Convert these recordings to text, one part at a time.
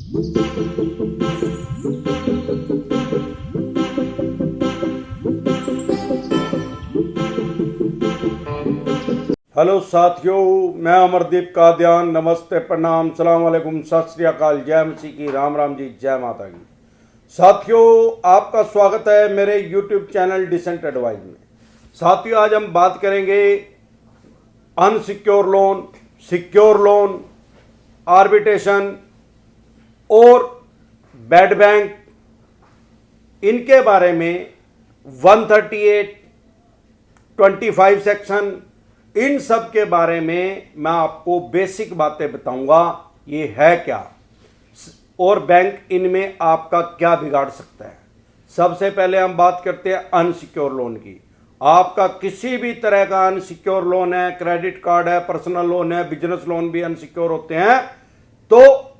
Hello साथियों, मैं अमरदीप कादियान। नमस्ते, प्रणाम, सलाम वालेकुम, सत श्री अकाल, जय मसीह की, राम राम जी, जय माता की। साथियों, आपका स्वागत है मेरे यूट्यूब चैनल डिसेंट एडवाइज में। साथियों, आज हम बात करेंगे unsecure loan, secure loan, arbitration और बैड बैंक, इनके बारे में 138, 25 सेक्शन, इन सब के बारे में मैं आपको बेसिक बातें बताऊंगा। ये है क्या और बैंक इनमें आपका क्या बिगाड़ सकता है। सबसे पहले हम बात करते हैं अनसिक्योर लोन की। आपका किसी भी तरह का अनसिक्योर लोन है, क्रेडिट कार्ड है, पर्सनल लोन है, बिजनेस लोन भी अनसिक्योर होते हैं। तो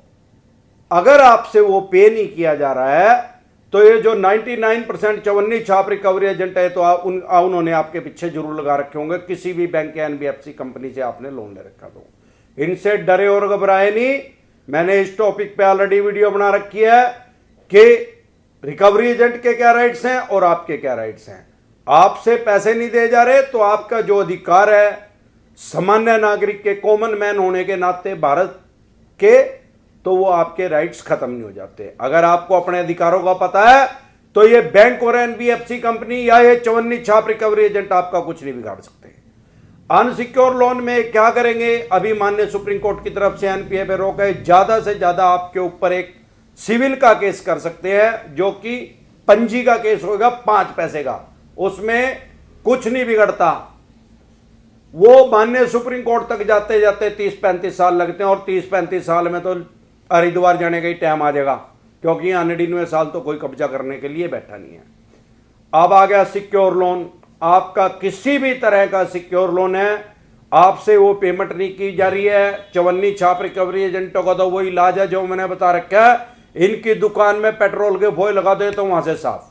अगर आपसे वो पे नहीं किया जा रहा है तो ये जो 99% चवन्नी छाप रिकवरी एजेंट है, तो उन्होंने आपके पीछे जरूर लगा रखे होंगे। किसी भी बैंक या एनबीएफसी कंपनी से आपने लोन ले रखा तो इनसे डरे और घबराए नहीं। मैंने इस टॉपिक पे ऑलरेडी वीडियो बना रखी है कि रिकवरी एजेंट के क्या राइट्स हैं और आपके क्या राइट्स हैं। आपसे पैसे नहीं दिए जा रहे तो आपका जो अधिकार है सामान्य नागरिक के, कॉमन मैन होने के नाते भारत के, तो वो आपके राइट्स खत्म नहीं हो जाते। अगर आपको अपने अधिकारों का पता है तो ये बैंक और एनबीएफसी कंपनी या ये चवन्नी छाप रिकवरी एजेंट आपका कुछ नहीं बिगाड़ सकते। अनसिक्योर लोन में क्या करेंगे, अभी माननीय सुप्रीम कोर्ट की तरफ से एनपीए पे रोक है। ज्यादा से ज्यादा आपके ऊपर एक सिविल का केस कर सकते हैं, जो कि पंजी का केस होगा 5 पैसे का, उसमें कुछ नहीं बिगड़ता। वो माननीय सुप्रीम कोर्ट तक जाते जाते 30-35 साल लगते हैं और 30-35 साल में तो हरिद्वार जाने का ही टाइम आ जाएगा, क्योंकि 99 साल तो कोई कब्जा करने के लिए बैठा नहीं है। अब आ गया सिक्योर लोन। आपका किसी भी तरह का सिक्योर लोन है, आपसे वो पेमेंट नहीं की जा रही है, चवन्नी छाप रिकवरी एजेंटों का तो वही इलाज है जो मैंने बता रखा है। इनकी दुकान में पेट्रोल के फोए लगा दे तो वहां से साफ।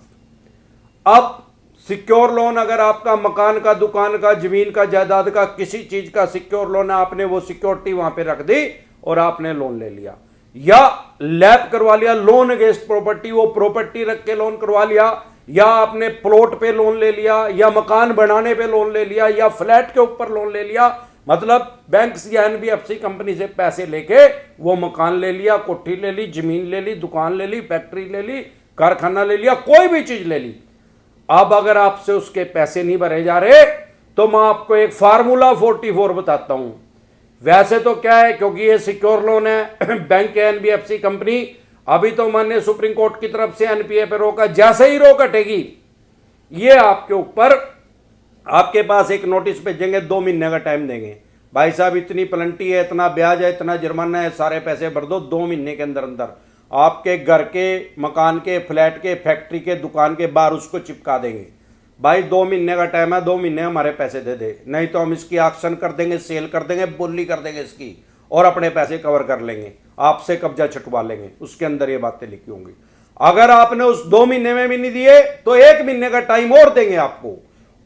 अब सिक्योर लोन, अगर आपका मकान का, दुकान का, जमीन का, जायदाद का, किसी चीज का सिक्योर लोन है, आपने वो सिक्योरिटी वहां पे रख दी और आपने लोन ले लिया या लैप करवा लिया, लोन अगेंस्ट प्रॉपर्टी, वो प्रॉपर्टी रख के लोन करवा लिया, या आपने प्लॉट पे लोन ले लिया, या मकान बनाने पे लोन ले लिया, या फ्लैट के ऊपर लोन ले लिया, मतलब बैंक या एनबीएफसी कंपनी से पैसे लेके वो मकान ले लिया, कोठी ले ली, जमीन ले ली, दुकान ले ली, फैक्ट्री ले ली, कारखाना ले लिया, कोई भी चीज ले ली। अब अगर आपसे उसके पैसे नहीं भरे जा रहे तो मैं आपको एक फार्मूला 44 बताता हूं। वैसे तो क्या है, क्योंकि ये सिक्योर लोन है, बैंक या एनबीएफसी कंपनी, अभी तो माननीय सुप्रीम कोर्ट की तरफ से एनपीए पे रोका, जैसे ही रोक हटेगी ये आपके ऊपर, आपके पास एक नोटिस भेजेंगे, 2 महीने का टाइम देंगे। भाई साहब, इतनी पेनल्टी है, इतना ब्याज है, इतना जुर्माना है, सारे पैसे भर दो, 2 महीने के अंदर अंदर आपके घर के, मकान के, फ्लैट के, फैक्ट्री के, दुकान के बाहर उसको चिपका देंगे। भाई 2 महीने का टाइम है, 2 महीने हमारे पैसे दे दे, नहीं तो हम इसकी ऑक्शन कर देंगे, सेल कर देंगे, बोली कर देंगे इसकी, और अपने पैसे कवर कर लेंगे, आपसे कब्जा छुटवा लेंगे। उसके अंदर ये बातें लिखी होंगी। अगर आपने उस 2 महीने में भी नहीं दिए तो 1 महीने का टाइम और देंगे आपको।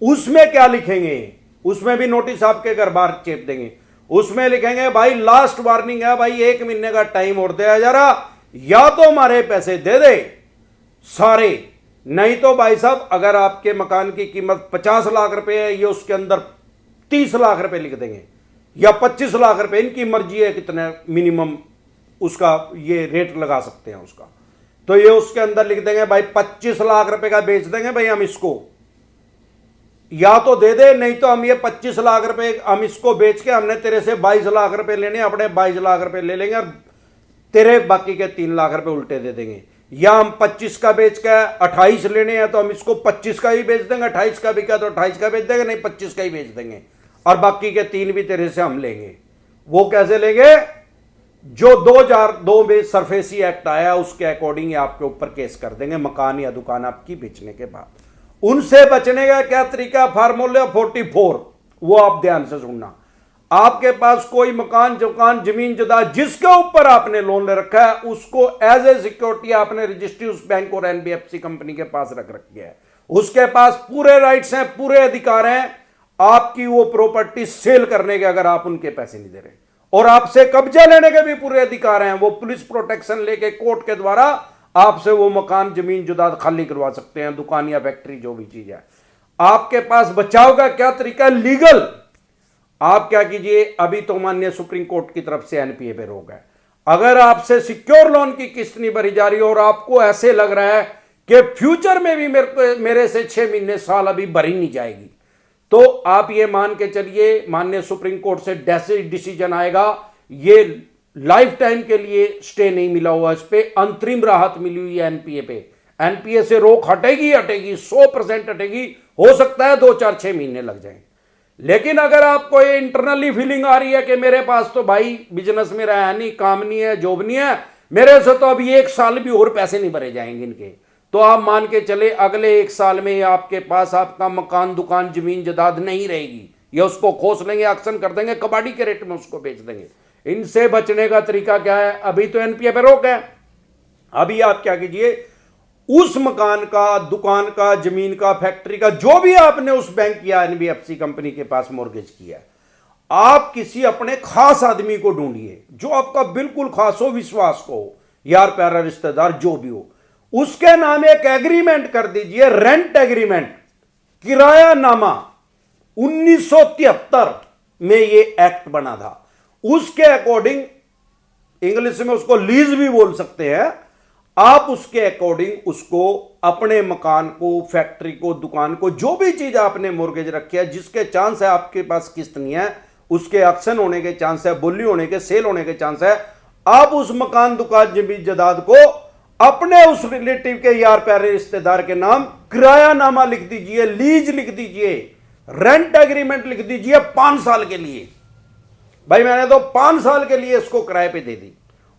उसमें क्या लिखेंगे, उसमें भी नोटिस आपके घर बाहर चेप देंगे। उसमें लिखेंगे, भाई लास्ट वार्निंग है, भाई 1 महीने का टाइम और दिया जा रहा, या तो हमारे पैसे दे दे सारे, नहीं तो भाई साहब अगर आपके मकान की कीमत 50 लाख रुपए है, ये उसके अंदर 30 लाख रुपए लिख देंगे या 25 लाख रुपए, इनकी मर्जी है कितने मिनिमम उसका ये रेट लगा सकते हैं उसका। तो ये उसके अंदर लिख देंगे, भाई 25 लाख रुपए का बेच देंगे, भाई हम इसको, या तो दे दे, नहीं तो हम ये 25 लाख रुपए हम इसको बेच के हमने तेरे से 22 लाख रुपए लेने, अपने 22 लाख रुपए ले लेंगे और तेरे बाकी के 3 लाख रुपए उल्टे दे देंगे। या हम 25 का बेच के 28 लेने हैं तो हम इसको 25 का ही बेच देंगे, 28 का बिका तो 28 का बेच देंगे, नहीं 25 का ही बेच देंगे, और बाकी के 3 भी तेरे से हम लेंगे। वो कैसे लेंगे, जो 2002 में सरफेसी एक्ट आया उसके अकॉर्डिंग आपके ऊपर केस कर देंगे, मकान या दुकान आपकी बेचने के बाद। उनसे बचने का क्या तरीका, फार्मूला 44, वो आप ध्यान से सुनना। आपके पास कोई मकान, दुकान, जमीन, जायदाद जिसके ऊपर आपने लोन ले रखा है, उसको एज ए सिक्योरिटी आपने रजिस्ट्री उस बैंक और एनबीएफसी कंपनी के पास रख रखी है। उसके पास पूरे राइट्स हैं, पूरे अधिकार हैं आपकी वो प्रॉपर्टी सेल करने के, अगर आप उनके पैसे नहीं दे रहे। और आपसे कब्जा लेने के भी पूरे अधिकार हैं। वो पुलिस प्रोटेक्शन लेके कोर्ट के द्वारा आपसे वो मकान, जमीन, जायदाद खाली करवा सकते हैं, दुकान या फैक्ट्री जो भी चीज है। आपके पास बचाव का क्या तरीका है? लीगल। आप क्या कीजिए, अभी तो माननीय सुप्रीम कोर्ट की तरफ से एनपीए पे रोक है। अगर आपसे सिक्योर लोन की किस्त नहीं भरी जा रही और आपको ऐसे लग रहा है कि फ्यूचर में भी मेरे से 6 महीने, साल अभी भरी नहीं जाएगी, तो आप ये मान के चलिए माननीय सुप्रीम कोर्ट से डिसीजन आएगा, ये लाइफ टाइम के लिए स्टे नहीं मिला हुआ, इस पे अंतरिम राहत मिली हुई है एनपीए पे। एनपीए से रोक हटेगी, 100% हटेगी। हो सकता है 2, 4, 6 महीने लग जाए। लेकिन अगर आपको ये इंटरनली फीलिंग आ रही है कि मेरे पास तो भाई बिजनेस मेरा है नहीं, काम नहीं है, जॉब नहीं है, मेरे से तो अभी 1 साल भी और पैसे नहीं भरे जाएंगे इनके, तो आप मान के चले अगले 1 साल में आपके पास आपका मकान, दुकान, जमीन, जायदाद नहीं रहेगी। ये उसको खोस लेंगे, एक्शन कर देंगे, कबाड़ी के रेट में उसको बेच देंगे। इनसे बचने का तरीका क्या है? अभी तो एनपीए पे रोक है। अभी आप क्या कीजिए, उस मकान का, दुकान का, जमीन का, फैक्ट्री का, जो भी आपने उस बैंक या एनबीएफसी कंपनी के पास मॉर्गेज किया है, आप किसी अपने खास आदमी को ढूंढिए जो आपका बिल्कुल खास हो, विश्वास को हो, यार प्यारा रिश्तेदार जो भी हो, उसके नाम एक एग्रीमेंट कर दीजिए, रेंट एग्रीमेंट, किराया नामा। 1973 में ये एक्ट बना था। उसके अकॉर्डिंग, इंग्लिश में उसको लीज भी बोल सकते हैं, आप उसके अकॉर्डिंग उसको अपने मकान को, फैक्ट्री को, दुकान को, जो भी चीज आपने मॉर्गेज रखी है, जिसके चांस है आपके पास किस्त नहीं है, उसके एक्शन होने के चांस है, बोली होने के, सेल होने के चांस है, आप उस मकान, दुकान, जमीन, जायदाद को अपने उस रिलेटिव के, यार प्यारे रिश्तेदार के नाम किराया नामा लिख दीजिए, लीज लिख दीजिए, रेंट एग्रीमेंट लिख दीजिए 5 साल के लिए। भाई मैंने तो 5 साल के लिए इसको किराए पे दे दी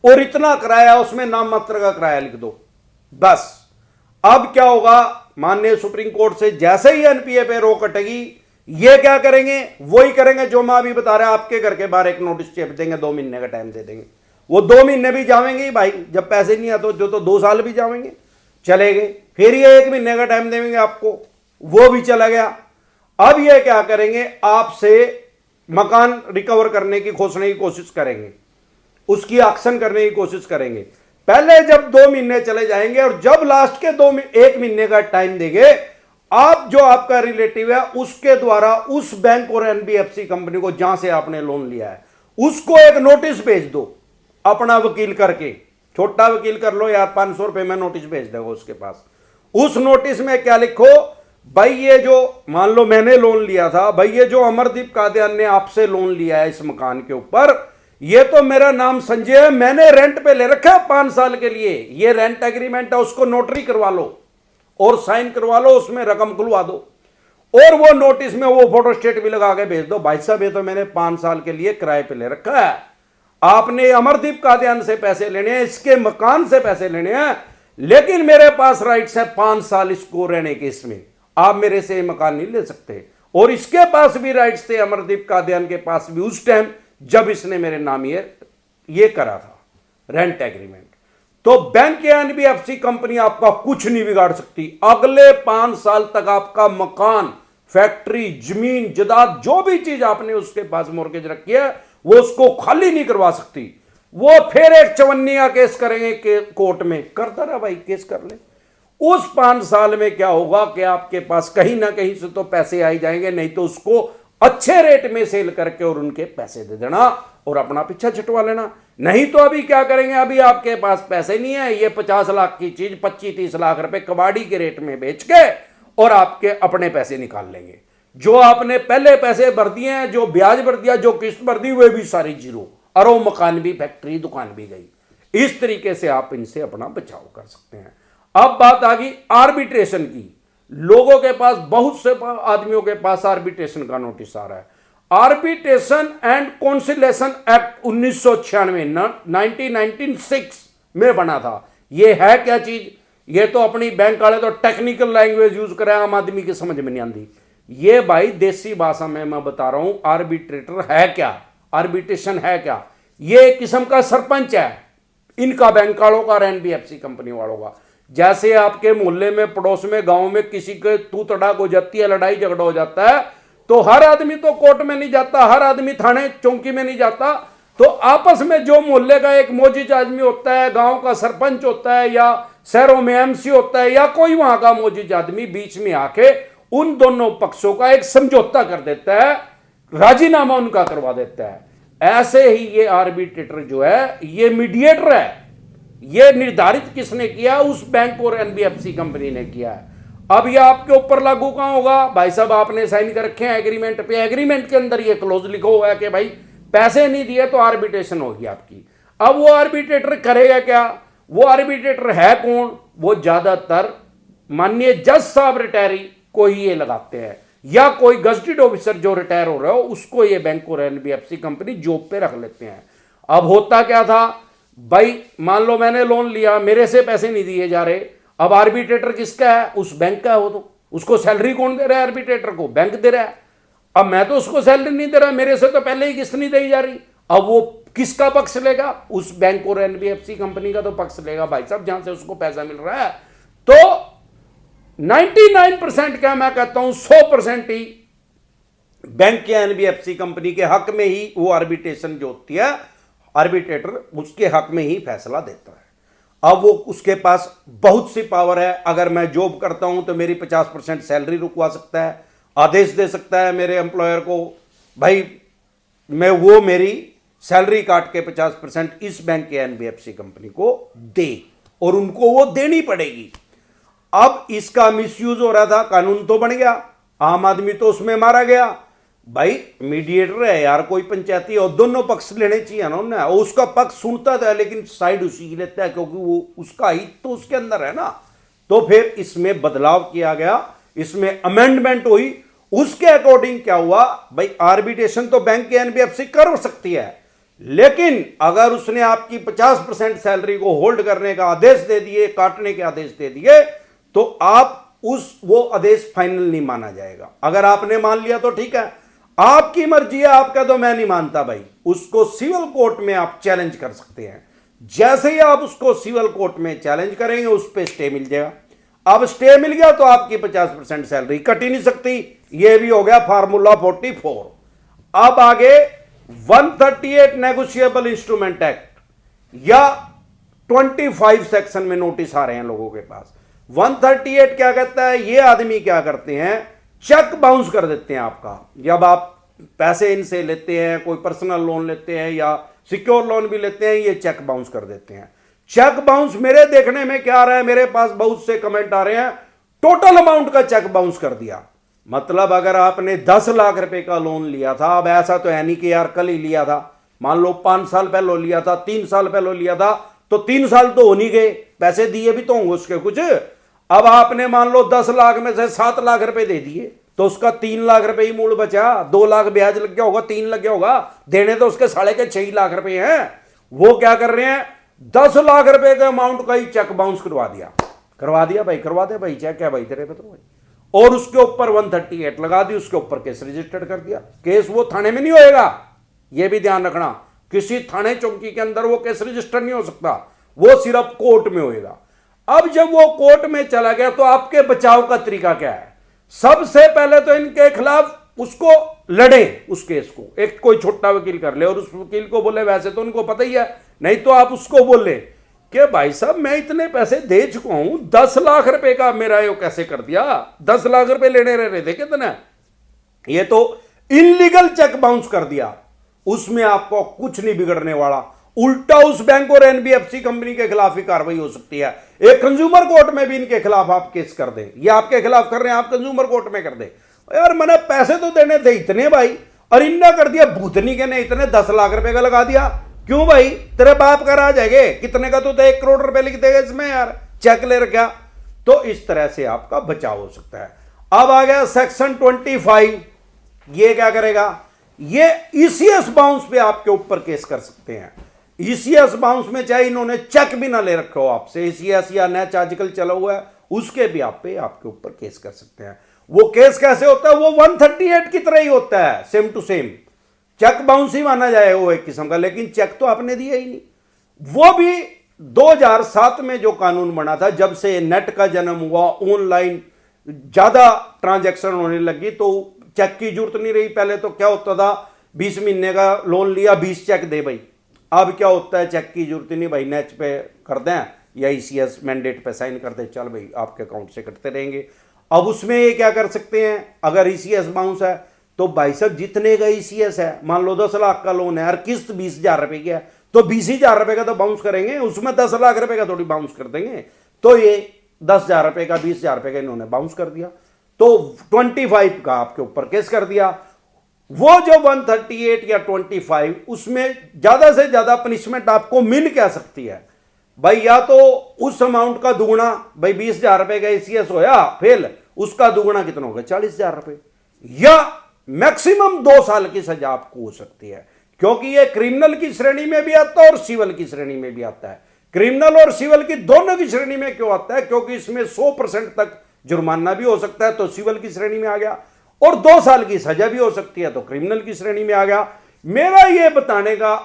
और इतना किराया, उसमें नाम मात्र का किराया लिख दो बस। अब क्या होगा, माननीय सुप्रीम कोर्ट से जैसे ही एनपीए पे रोक हटेगी, ये क्या करेंगे? वही करेंगे जो मैं अभी बता रहा, आपके घर के बाहर एक नोटिस चेप देंगे, 2 महीने का टाइम दे देंगे। वो 2 महीने भी जावेंगे भाई, जब पैसे नहीं आते जो, तो 2 साल भी जावेंगे, चले गए। फिर ये 1 महीने का टाइम देंगे आपको, वो भी चला गया। अब ये क्या करेंगे, आपसे मकान रिकवर करने की, खोसने की कोशिश करेंगे, उसकी एक्शन करने की कोशिश करेंगे। पहले जब 2 महीने चले जाएंगे और जब लास्ट के 1 महीने का टाइम देंगे, आप जो आपका रिलेटिव है उसके द्वारा उस बैंक और एनबीएफसी कंपनी को जहां से आपने लोन लिया है, उसको एक नोटिस भेज दो अपना वकील करके। छोटा वकील कर लो यार, 500 रुपए में नोटिस भेज देगा उसके पास। उस नोटिस में क्या लिखो, भाई ये जो, मान लो मैंने लोन लिया था, भाई ये जो अमरदीप कादियान ने आपसे लोन लिया है इस मकान के ऊपर, ये तो मेरा नाम संजय है, मैंने रेंट पे ले रखा है 5 साल के लिए, ये रेंट एग्रीमेंट है, उसको नोटरी करवा लो और साइन करवा लो, उसमें रकम खुलवा दो और वो नोटिस में वो फोटोस्टेट भी लगा के भेज दो, भाई साहब ये तो मैंने 5 साल के लिए किराए पे ले रखा है, आपने अमरदीप कादियान से पैसे लेने हैं, इसके मकान से पैसे लेने हैं, लेकिन मेरे पास राइट्स है 5 साल इसको रहने के, इसमें आप मेरे से मकान नहीं ले सकते। और इसके पास भी राइट्स थे, अमरदीप कादियान के पास भी, उस टाइम जब इसने मेरे नाम ये करा था रेंट एग्रीमेंट। तो बैंक या एनबीएफसी कंपनी आपका कुछ नहीं बिगाड़ सकती। अगले 5 साल तक आपका मकान, फैक्ट्री, जमीन, जायदाद, जो भी चीज आपने उसके पास मॉर्गेज रखी है, वो उसको खाली नहीं करवा सकती। वो फिर एक चवन्निया केस करेंगे कोर्ट में, करता रहा भाई, केस कर ले। उस 5 साल में क्या होगा कि आपके पास कहीं ना कहीं से तो पैसे आ ही जाएंगे, नहीं तो उसको अच्छे रेट में सेल करके और उनके पैसे दे देना और अपना पीछा छुटवा लेना। नहीं तो अभी क्या करेंगे, अभी आपके पास पैसे नहीं है, ये 50 लाख की चीज 25-30 लाख रुपए कबाड़ी के रेट में बेच के और आपके अपने पैसे निकाल लेंगे। जो आपने पहले पैसे भर दिए हैं, जो ब्याज भर दिया, जो किस्त भर दी, वे भी सारी जीरो, और वो मकान भी, फैक्ट्री, दुकान भी गई। इस तरीके से आप इनसे अपना बचाव कर सकते हैं। अब बात आ गई आर्बिट्रेशन की। लोगों के पास, बहुत से आदमियों के पास आर्बिट्रेशन का नोटिस आ रहा है। आर्बिट्रेशन एंड कॉन्सिलेशन एक्ट 1996 में बना था। ये है क्या चीज? ये तो अपनी बैंक वाले तो टेक्निकल लैंग्वेज यूज कर रहे हैं, आम आदमी की समझ में नहीं आती। ये भाई देसी भाषा में मैं बता रहा हूं, आर्बिट्रेटर है क्या, आर्बिट्रेशन है क्या। ये एक किस्म का सरपंच है इनका, बैंक वालों का और एनबीएफसी कंपनी वालों का। जैसे आपके मोहल्ले में, पड़ोस में, गांव में किसी के तू तड़ाक हो जाती है, लड़ाई झगड़ा हो जाता है, तो हर आदमी तो कोर्ट में नहीं जाता, हर आदमी थाने चौकी में नहीं जाता, तो आपस में जो मोहल्ले का एक मोजिज आदमी होता है, गांव का सरपंच होता है, या शहरों में एमसी होता है, या कोई वहां का मोजिज आदमी बीच में आके उन दोनों पक्षों का एक समझौता कर देता है, राजीनामा उनका करवा देता है। ऐसे ही ये आर्बिट्रेटर जो है ये मीडिएटर है। ये निर्धारित किसने किया? उस बैंक और एनबीएफसी कंपनी ने किया है। अब ये आपके ऊपर लागू कहां होगा? भाई साहब आपने साइन कर रखे हैं एग्रीमेंट पे, एग्रीमेंट के अंदर ये क्लोज लिखा हुआ है कि भाई पैसे नहीं दिए तो आर्बिट्रेशन होगी आपकी। अब वो आर्बिट्रेटर करेगा क्या? वो आर्बिट्रेटर है कौन? वो ज्यादातर माननीय जज साहब रिटायरी को ही ये लगाते हैं, या कोई गजटेड ऑफिसर जो रिटायर हो रहा हो उसको ये बैंक और एनबीएफसी कंपनी जॉब पे रख लेते हैं। अब होता क्या था भाई, मान लो मैंने लोन लिया, मेरे से पैसे नहीं दिए जा रहे, अब आर्बिट्रेटर किसका है? उस बैंक का है। वो तो उसको सैलरी कौन दे रहा है? आर्बिट्रेटर को बैंक दे रहा है। अब मैं तो उसको सैलरी नहीं दे रहा, मेरे से तो पहले ही किस्त नहीं दी जा रही। अब वो किसका पक्ष लेगा? उस बैंक और एनबीएफसी कंपनी का तो पक्ष लेगा भाई साहब, जहां से उसको पैसा मिल रहा है। तो 99% क्या मैं कहता हूं 100% ही बैंक या एनबीएफसी कंपनी के हक में ही वो आर्बिट्रेशन जो होती है, आर्बिट्रेटर उसके हक में ही फैसला देता है। अब वो उसके पास बहुत सी पावर है। अगर मैं जॉब करता हूं तो मेरी 50% सैलरी रुकवा सकता है, आदेश दे सकता है मेरे एम्प्लॉयर को, भाई मैं वो मेरी सैलरी काट के 50% इस बैंक या एनबीएफसी कंपनी को दे, और उनको वो देनी पड़ेगी। अब इसका मिसयूज हो रहा था, कानून तो बन गया, आम आदमी तो उसमें मारा गया। भाई मीडिएटर है यार कोई पंचायती, और दोनों पक्ष लेने चाहिए ना उन्हें, और उसका पक्ष सुनता था लेकिन साइड उसी की लेता है, क्योंकि वो उसका हित तो उसके अंदर है ना। तो फिर इसमें बदलाव किया गया, इसमें अमेंडमेंट हुई। उसके अकॉर्डिंग क्या हुआ भाई, आर्बिट्रेशन तो बैंक की एनबीएफसी कर सकती है, लेकिन अगर उसने आपकी 50% सैलरी को होल्ड करने का आदेश दे दिए, काटने के आदेश दे दिए, तो आप वो आदेश फाइनल नहीं माना जाएगा। अगर आपने मान लिया तो ठीक है, आपकी मर्जी है, आपका तो मैं नहीं मानता भाई, उसको सिविल कोर्ट में आप चैलेंज कर सकते हैं। जैसे ही आप उसको सिविल कोर्ट में चैलेंज करेंगे उस पर स्टे मिल जाएगा। अब स्टे मिल गया तो आपकी 50% सैलरी कट ही नहीं सकती। यह भी हो गया फार्मूला 44। अब आगे 138 नेगोशिएबल इंस्ट्रूमेंट एक्ट या 25 सेक्शन में नोटिस आ रहे हैं लोगों के पास। 138 क्या कहता है? ये आदमी क्या करते हैं, चेक बाउंस कर देते हैं आपका। जब आप पैसे इनसे लेते हैं, कोई पर्सनल लोन लेते हैं या सिक्योर लोन भी लेते हैं, ये चेक बाउंस कर देते हैं। चेक बाउंस मेरे देखने में क्या आ रहा है, मेरे पास बहुत से कमेंट आ रहे हैं, टोटल अमाउंट का चेक बाउंस कर दिया। मतलब अगर आपने 10 लाख रुपए का लोन लिया था, अब ऐसा तो है नहीं कि यार कल ही लिया था, मान लो 5 साल पहले लिया था, 3 साल पहले लिया था, तो 3 साल तो हो नहीं गए, पैसे दिए भी तो होंगे उसके कुछ। अब आपने मान लो 10 लाख में से 7 लाख रुपए दे दिए, तो उसका 3 लाख रुपए ही मूल बचा, 2 लाख ब्याज लग गया होगा, 3 लग गया होगा, देने तो उसके 6.5 लाख रुपए हैं। वो क्या कर रहे हैं, 10 लाख रुपए के अमाउंट का ही चेक बाउंस करवा दिया। करवा दिया भाई, करवा दे भाई, चेक है भाई तेरे पे तो भाई, और उसके ऊपर 138 लगा दी, उसके ऊपर केस रजिस्टर्ड कर दिया। केस वो थाने में नहीं होएगा, ये भी ध्यान रखना, किसी थाने चौकी के अंदर वो केस रजिस्टर नहीं हो सकता, वो सिर्फ कोर्ट में होएगा। अब जब वो कोर्ट में चला गया तो आपके बचाव का तरीका क्या है? सबसे पहले तो इनके खिलाफ उसको लड़े, उस केस को एक कोई छोटा वकील कर ले, और उस वकील को बोले, वैसे तो उनको पता ही है, नहीं तो आप उसको बोले कि भाई साहब मैं इतने पैसे दे चुका हूं, 10 लाख रुपए का मेरा ये कैसे कर दिया, 10 लाख रुपए लेने रह रहे थे कितना, ये तो इनलीगल चेक बाउंस कर दिया। उसमें आपको कुछ नहीं बिगड़ने वाला, उल्टा उस बैंक और एनबीएफसी कंपनी के खिलाफ ही कार्रवाई हो सकती है। एक कंज्यूमर कोर्ट में भी इनके खिलाफ आप केस कर दें, ये आपके खिलाफ कर रहे हैं, आप कंज्यूमर कोर्ट में कर दें, यार मैंने पैसे तो देने थे इतने भाई, और इन्ना कर दिया भूतनी के ने इतने 10 लाख रुपए का लगा दिया, क्यों भाई तेरे बाप का राज है, कितने का तो 1 करोड़ रुपए लिख देगा इसमें यार, चेक ले रखा। तो इस तरह से आपका बचाव हो सकता है। अब आ गया सेक्शन 25, ये क्या करेगा, ये ईसीएस बाउंस पे आपके ऊपर केस कर सकते हैं। ईसीएस बाउंस में चाहे इन्होंने चेक भी ना ले रखा हो आपसे, ईसीएस या नेच आजकल चला हुआ है, उसके भी आप पे आपके ऊपर केस कर सकते हैं। वो केस कैसे होता है, वो 138 की तरह ही होता है, same to same, check bounce ही माना जाएगा वो एक किस्म का, लेकिन चेक तो आपने दिया ही नहीं। वो भी 2007 में जो कानून बना था, जब से नेट का जन्म हुआ, ऑनलाइन ज्यादा ट्रांजैक्शन होने लगी, तो चेक की जरूरत नहीं रही। पहले तो क्या होता था 20 महीने का लोन लिया, 20 चेक दे भाई। अब क्या होता है, चेक की जरूरत नहीं भाई, नेच पे कर दें या ईसीएस मैंडेट पे साइन कर दें, चल भाई आपके अकाउंट से कटते रहेंगे। अब उसमें ये क्या कर सकते हैं, अगर ईसीएस बाउंस है तो भाई साहब जितने का ईसीएस है, मान लो 10 लाख का लोन है और किस्त 20,000 रुपए की है, तो 20,000 रुपए का तो बाउंस करेंगे, उसमें 10 लाख रुपए का थोड़ी बाउंस कर देंगे। तो ये 10,000 रुपए का, 20,000 रुपए का इन्होंने बाउंस कर दिया, तो 25 का आपके ऊपर केस कर दिया। वो जो 138 या 25, उसमें ज्यादा से ज्यादा पनिशमेंट आपको मिल क्या सकती है भाई, या तो उस अमाउंट का दुगुना, भाई 20,000 रुपए का ईसीएस होया फेल, उसका दुगुना कितना होगा, 40,000 रुपए, या मैक्सिमम 2 साल की सजा आपको हो सकती है, क्योंकि ये क्रिमिनल की श्रेणी में भी आता है और सिविल की श्रेणी में भी आता है। क्रिमिनल और सिविल की दोनों की श्रेणी में क्यों आता है, क्योंकि इसमें 100% तक जुर्माना भी हो सकता है, तो सिविल की श्रेणी में आ गया, और 2 साल की सजा भी हो सकती है, तो क्रिमिनल की श्रेणी में आ गया। मेरा यह बताने का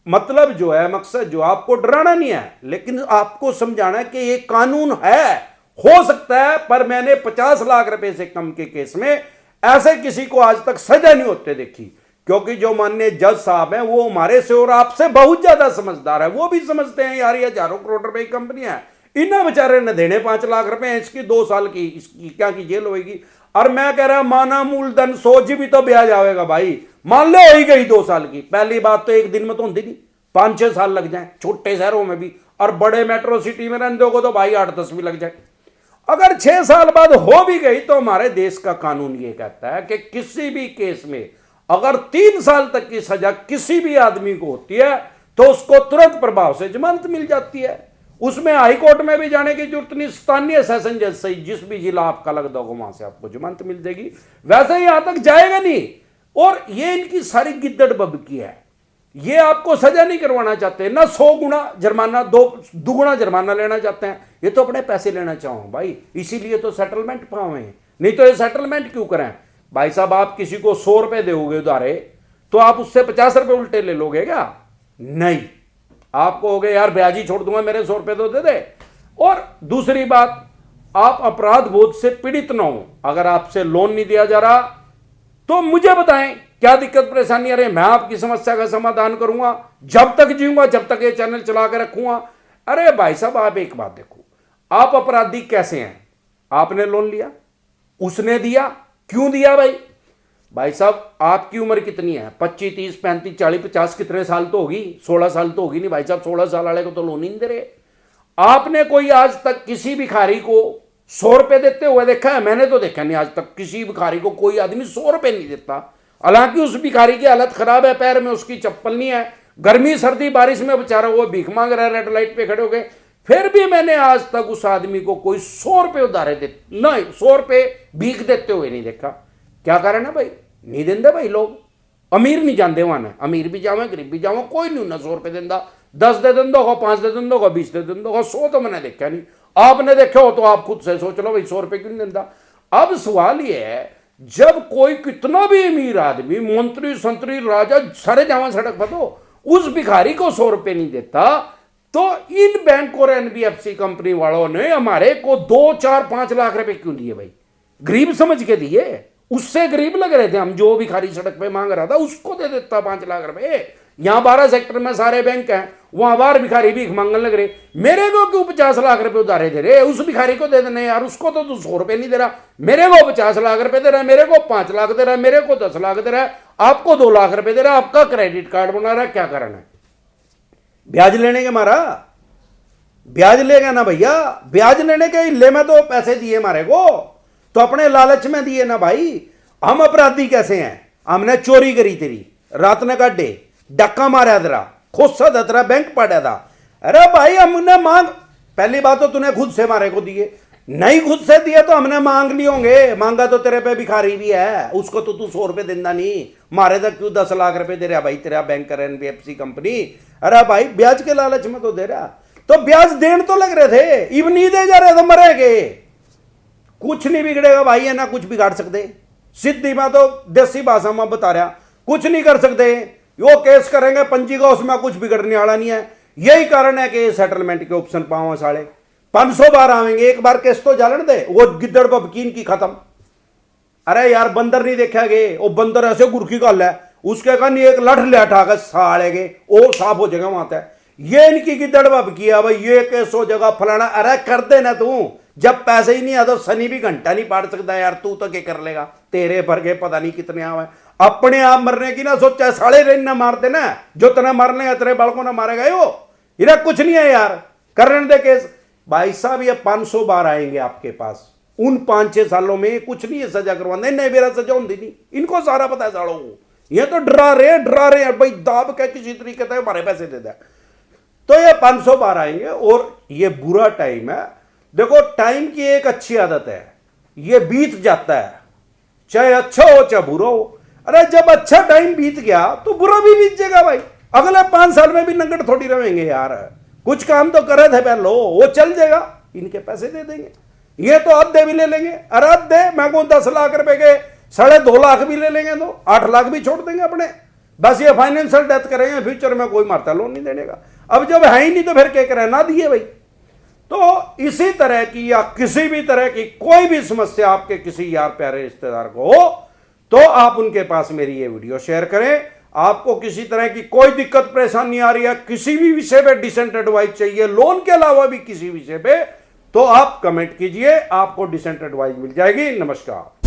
मतलब जो है, मकसद जो, आपको डराना नहीं है, लेकिन आपको समझाना है कि ये कानून है, हो सकता है, पर मैंने 50 लाख रुपए से कम के केस में ऐसे किसी को आज तक सजा नहीं होते देखी, क्योंकि जो माननीय जज साहब हैं वो हमारे से और आपसे बहुत ज्यादा समझदार है। वो भी समझते हैं यार ये हजारों करोड़ रुपए की कंपनी है, इन्हें बेचारे न देने 5 लाख रुपए, इसकी 2 साल की, इसकी क्या की जेल होगी। और मैं कह रहा माना मूलधन 100 जी भी तो ब्याज आवेगा भाई, मान लो हो गई 2 साल की। पहली बात तो एक दिन में तो होती नहीं, 5-6 साल लग जाए छोटे शहरों में भी, और बड़े मेट्रो सिटी में रहने को तो भाई 8-10 भी लग जाए। अगर 6 साल बाद हो भी गई तो हमारे देश का कानून यह कहता है कि किसी भी केस में अगर 3 साल तक की सजा किसी भी आदमी को होती है तो उसको तुरंत प्रभाव से जमानत मिल जाती है। उसमें हाई कोर्ट में भी जाने की जरूरत नहीं, स्थानीय सेशन जज से जिस भी जिला आपका लगता होगा वहां से आपको जमानत मिल जाएगी। वैसे ही यहां तक जाएगा नहीं, और ये इनकी सारी गिद्दड़ बबकी है। ये आपको सजा नहीं करवाना चाहते ना, 100 गुना जुर्माना, 2 गुना जुर्माना लेना चाहते हैं। ये तो अपने पैसे लेना चाहो भाई, इसीलिए तो सेटलमेंट पावे, नहीं तो ये सेटलमेंट क्यों करें भाई साहब। आप किसी को 100 रुपए दोगे उधारे, तो आप उससे 50 रुपए उल्टे ले लोगे क्या? नहीं, आप कहोगे यार ब्याज ही छोड़ दूंगा, मेरे 100 रुपए तो दे दे। और दूसरी बात, आप अपराध बोध से पीड़ित ना हो। अगर आपसे लोन नहीं दिया जा रहा तो मुझे बताएं क्या दिक्कत परेशानी है, मैं आपकी समस्या का समाधान करूंगा, जब तक जीऊंगा, जब तक ये चैनल चला कर रखूंगा। अरे भाई साहब, आप एक बात देखो, आप अपराधी कैसे हैं? आपने लोन लिया, उसने दिया, क्यों दिया भाई? भाई साहब आपकी उम्र कितनी है? 25, 30, 35, 40, 50 कितने साल तो होगी? 16 साल तो होगी नहीं भाई साहब। 16 साल वाले को तो लोन ही नहीं दे रहे। आपने कोई आज तक किसी भिखारी को 100 रुपए देते हुए देखा है? मैंने तो देखा नहीं आज तक किसी भिखारी को कोई आदमी 100 रुपए नहीं देता। हालांकि उस भिखारी की हालत खराब है, पैर में उसकी चप्पल नहीं है, गर्मी सर्दी बारिश में बेचारा वो भीख मांग रहा है, रेड लाइट पे खड़े हो गए, फिर भी मैंने आज तक उस आदमी को कोई 100 रुपए उधारे देते नहीं, 100 रुपए भीख देते हुए नहीं देखा। क्या कारण है भाई? नहीं देंगे भाई लोग, अमीर नहीं जानते वहां ने, अमीर भी जावे गरीब भी जावे, कोई नहीं उन्हें 100 रुपए देंदा। 10 दे देंदा होगा, 5 दे देंदा होगा, 20 दे देंदा होगा, 100 तो मैंने देखा नहीं। आपने देखा हो तो आप खुद से सोच लो भाई 100 रुपए क्यों नहीं देंदा। अब सवाल यह है, जब कोई कितना भी अमीर आदमी, मंत्री संतरी राजा सारे जावा सड़क पर, तो उस भिखारी को 100 रुपए नहीं देता, तो इन बैंक और एनबीएफसी कंपनी वालों ने हमारे को 2, 4, 5 लाख रुपए क्यों दिए भाई? गरीब समझ के दिए, उससे गरीब लग रहे थे हम। जो भिखारी सड़क पे मांग रहा था उसको दे देता 5 लाख रुपए। यहां 12 सेक्टर में सारे बैंक हैं, वहां बाहर भिखारी भीख मांगने लग रहे। मेरे को क्यों 50 लाख रुपए उधारे दे रहे? उस भिखारी को दे देने यार, उसको तो तू 100 रुपए नहीं दे रहा। मेरे को 50 लाख रुपए दे रहा है, मेरे को 5 लाख दे रहा है, मेरे को 10 लाख दे रहा है, आपको 2 लाख रुपए दे रहा है, आपका क्रेडिट कार्ड बना रहा है। क्या कारण है? ब्याज लेने के मारा? ब्याज लेगा ना भैया, ब्याज लेने के हिल्ले में तो पैसे दिए मारे को, तो अपने लालच में दिए ना भाई। हम अपराधी कैसे हैं? हमने चोरी करी तेरी, रात ने काटे, डक्का मारा तेरा, खोसा था तेरा, बैंक पाड़ा था। अरे भाई हमने मांग, पहली बात तो तूने खुद से मारे को दिए, नहीं खुद से दिए तो हमने मांग लिए होंगे। मांगा तो तेरे पे भिखारी भी है, उसको तो तू 100 रुपए देना नहीं, मारे तक क्यों 10 लाख रुपए दे रहा भाई तेरा बैंकर एनबीएफसी कंपनी? अरे भाई ब्याज के लालच में तो दे रहा, तो ब्याज देन तो लग रहे थे, इव नहीं दे जा रहे तो मरेंगे। कुछ नहीं बिगड़ेगा भाई, है ना कुछ बिगाड़ सकते। सीधी बात तो देसी भाषा में बता रहा, कुछ नहीं कर सकते। वो केस करेंगे पंजी का, उसमें कुछ बिगड़ने वाला नहीं है। यही कारण है कि सेटलमेंट के ऑप्शन पाओ साढ़े 500 बार आवेंगे, एक बार केस तो जालन दे, वो गिद्दड़ बबकीन की खत्म। अरे यार बंदर नहीं देखा गए, वो बंदर ऐसे गुरकी गल है, उसके कारण एक लठ ले उठाकर साड़ेगे और साफ हो जाएगा वहां तक। ये इनकी गिद्दड़ बब किया भाई, ये कैसो जगह फलाना, अरे कर देना तू, जब पैसे ही नहीं आ तो शनि भी घंटा नहीं पाड़ सकता यार, तू तो क्या कर लेगा, तेरे भर के पता नहीं कितने आवे। अपने आप मरने की ना सोचा, साढ़े रेन ना मारते ना, जो तना मारने का तेरे बालकों ना मारेगा यो, इधर कुछ नहीं है यार, करने दे केस। भाई साहब ये 500 बार आएंगे आपके पास, उन 5-6 सालों में कुछ नहीं है सजा करवाने, नहीं मेरा सजा होती नहीं, इनको सारा पता है सालों को, ये तो डरा रहे हैं भाई, दाब के किसी तरीके से हमारे पैसे दे दे। तो ये 500 बार आएंगे और ये बुरा टाइम है। देखो टाइम की एक अच्छी आदत है, ये बीत जाता है, चाहे अच्छा हो चाहे बुरा हो। अरे जब अच्छा टाइम बीत गया तो बुरा भी बीत जाएगा भाई, अगले 5 साल में भी नंगट थोड़ी रहेंगे यार, कुछ काम तो करे थे पहले, वो चल जाएगा, इनके पैसे दे देंगे, ये तो अद्धे भी ले लेंगे। अरे अद्धे मैं को 10 लाख रुपए के 2.5 लाख भी ले लेंगे तो 8 लाख भी छोड़ देंगे अपने, बस ये फाइनेंशियल डेथ करेंगे, फ्यूचर में कोई मारता लोन नहीं देने का। अब जब है ही नहीं तो फिर क्या करें, ना दिए भाई। तो इसी तरह की या किसी भी तरह की कोई भी समस्या आपके किसी यार प्यारे रिश्तेदार को हो तो आप उनके पास मेरी ये वीडियो शेयर करें। आपको किसी तरह की कोई दिक्कत परेशानी आ रही है, किसी भी विषय पे डिसेंट एडवाइस चाहिए, लोन के अलावा भी किसी विषय पे, तो आप कमेंट कीजिए, आपको डिसेंट एडवाइस मिल जाएगी। नमस्कार।